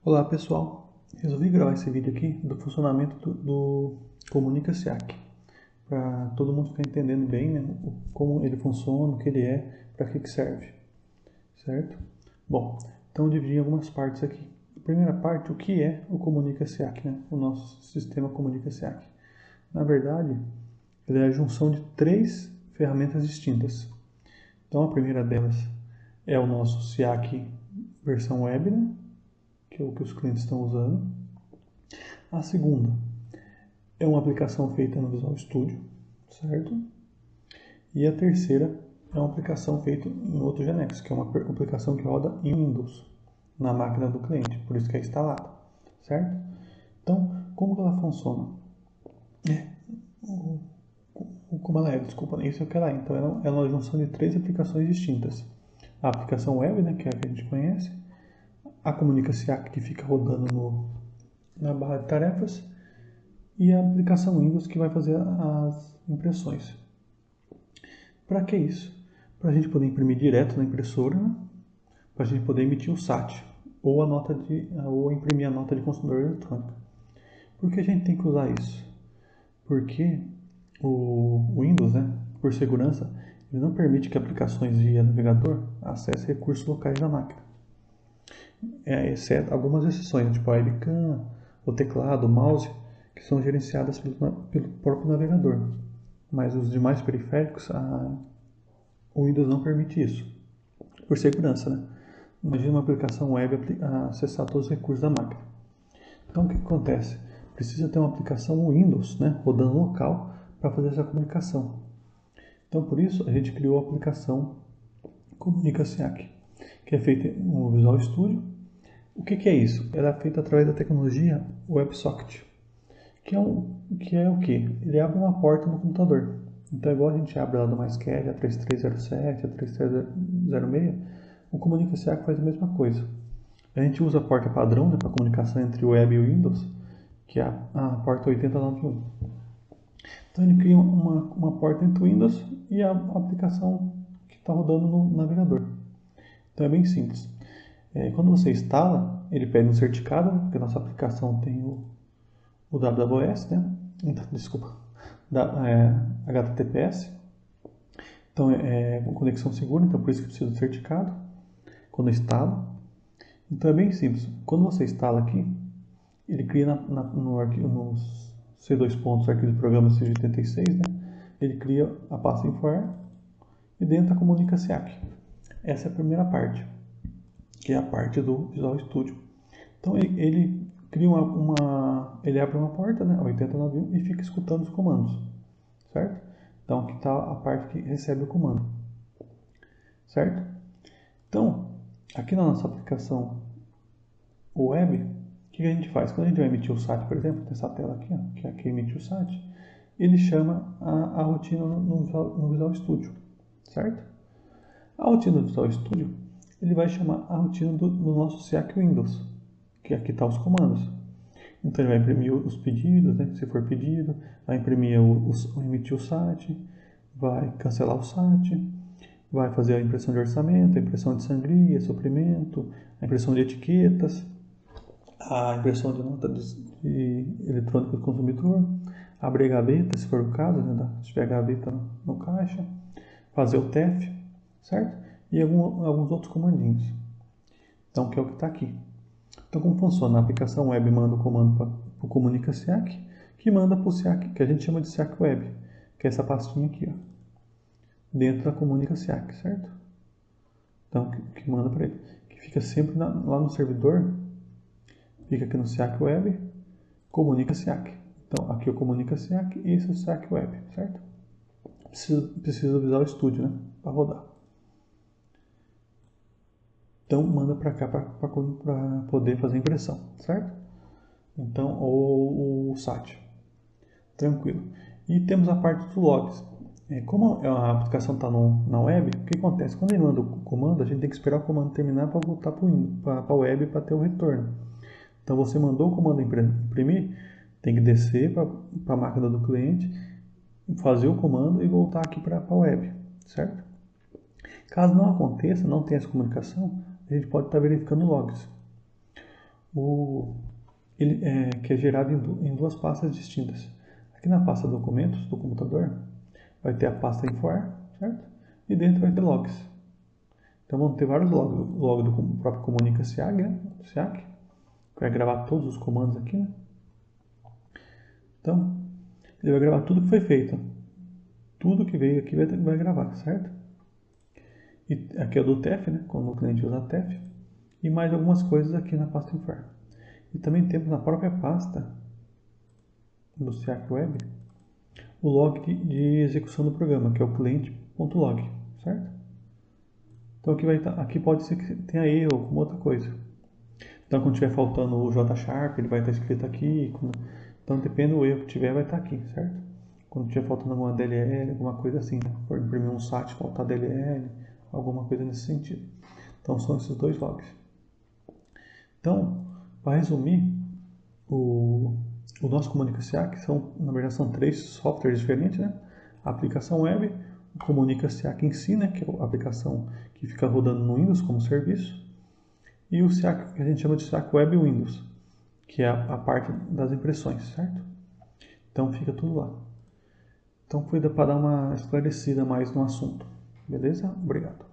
Olá pessoal, resolvi gravar esse vídeo aqui do funcionamento do Comunica SIAC, para todo mundo ficar entendendo bem, né, como ele funciona, o que ele é, para que serve, certo? Bom, então eu dividi em algumas partes aqui. A primeira parte, o que é o Comunica SIAC, né, o nosso sistema Comunica SIAC. Na verdade, ele é a junção de três ferramentas distintas. Então a primeira delas é o nosso SIAC versão web, né, que é o que os clientes estão usando. A segunda é uma aplicação feita no Visual Studio, certo? E a terceira é uma aplicação feita em outro Genex, que é uma aplicação que roda em Windows, na máquina do cliente, por isso que é instalada, certo? Então, como que ela funciona? Como ela é, desculpa, isso é o que ela é. Então, ela é uma junção de três aplicações distintas. A aplicação web, né, que é a que a gente conhece, a Comunica SIAC, que fica rodando na barra de tarefas, e a aplicação Windows, que vai fazer as impressões. Para que isso? Para a gente poder imprimir direto na impressora, né? Para a gente poder emitir o SAT, ou imprimir a nota de consumidor eletrônica. Por que a gente tem que usar isso? Porque o Windows, né, por segurança, ele não permite que aplicações via navegador acessem recursos locais da máquina. Exceto algumas exceções, tipo a webcam, o teclado, o mouse, que são gerenciadas pelo próprio navegador. Mas os demais periféricos, o Windows não permite isso, por segurança, né? Imagina uma aplicação web acessar todos os recursos da máquina. Então o que acontece? Precisa ter uma aplicação Windows, né, rodando local para fazer essa comunicação. Então por isso a gente criou a aplicação Comunica SIAC, que é feita no Visual Studio. O que é isso? Ela é feita através da tecnologia WebSocket, que é o que? Ele abre uma porta no computador. Então, igual a gente abre lá do MySQL, a 3307, a 3306, o Comunica SIAC faz a mesma coisa. A gente usa a porta padrão, né, para comunicação entre o web e o Windows, que é a porta 8091. Então, ele cria uma porta entre o Windows e a aplicação que está rodando no navegador. Então, é bem simples. Quando você instala, ele pede um certificado, né, porque a nossa aplicação tem o AWS, né? Desculpa, HTTPS. Então é uma conexão segura, então por isso que precisa do certificado quando instala. Então é bem simples. Quando você instala aqui, ele cria nos C2 pontos, arquivo de programa C86, né? Ele cria a pasta Info.R e dentro a Comunica SIAC. Essa é a primeira parte, que é a parte do Visual Studio. Então ele cria ele abre uma porta, né, 8091, e fica escutando os comandos, certo? Então aqui está a parte que recebe o comando, certo? Então, aqui na nossa aplicação web, o que a gente faz? Quando a gente vai emitir o SAT, por exemplo, tem essa tela aqui, ó, que é aqui emite o SAT, ele chama a rotina no Visual Studio, certo? A rotina do Visual Studio, ele vai chamar a rotina do nosso SIAC Windows, que aqui está os comandos. Então ele vai imprimir os pedidos, né, se for pedido, vai imprimir emitir o SAT, vai cancelar o SAT, vai fazer a impressão de orçamento, a impressão de sangria, suprimento, a impressão de etiquetas, a impressão de nota eletrônica do consumidor, abrir a gaveta, se for o caso, né, se tiver gaveta no caixa, fazer o TEF, certo? E alguns outros comandinhos. Então, que é o que está aqui. Então, como funciona? A aplicação web manda o comando para o Comunica SIAC, que manda para o SIAC, que a gente chama de SIAC Web, que é essa pastinha aqui, ó, dentro da Comunica SIAC, certo? Então, que manda para ele, que fica sempre lá no servidor, fica aqui no SIAC Web, Comunica SIAC. Então, aqui é o Comunica SIAC e esse é o SIAC Web, certo? Precisa do Visual Studio, né, para rodar. Então, manda para cá para poder fazer impressão, certo? Então, ou o SAT. Tranquilo. E temos a parte dos logs. Como a aplicação está na web, o que acontece? Quando ele manda o comando, a gente tem que esperar o comando terminar para voltar para a web para ter o retorno. Então, você mandou o comando imprimir, tem que descer para a máquina do cliente, fazer o comando e voltar aqui para a web, certo? Caso não aconteça, não tenha essa comunicação, a gente pode estar verificando logs. que é gerado em duas pastas distintas. Aqui na pasta documentos do computador vai ter a pasta Infoar, certo? E dentro vai ter logs. Então vão ter vários logs do próprio Comunica SIAC, né? SIAC, que vai gravar todos os comandos aqui, né? Então, ele vai gravar tudo que foi feito. Tudo que veio aqui vai gravar, certo? E aqui é o do TEF, né? Quando o cliente usa TEF. E mais algumas coisas aqui na pasta Infoar. E também temos na própria pasta do SIAC Web o log de execução do programa, que é o cliente.log, certo? Então aqui pode ser que tenha erro ou alguma outra coisa. Então quando estiver faltando o J#, ele vai estar escrito aqui. Então depende do erro que tiver, vai estar aqui, certo? Quando estiver faltando alguma DLL, alguma coisa assim, né? Por imprimir um SAT, faltar DLL, alguma coisa nesse sentido. Então são esses dois logs. Então, para resumir, o nosso Comunica SIAC na verdade são 3 softwares diferentes, né? A aplicação web, o Comunica SIAC em si, né? Que é a aplicação que fica rodando no Windows como serviço, e o SIAC que a gente chama de SIAC Web Windows, que é a parte das impressões, certo? Então fica tudo lá. Então foi para dar uma esclarecida mais no assunto. Beleza? Obrigado.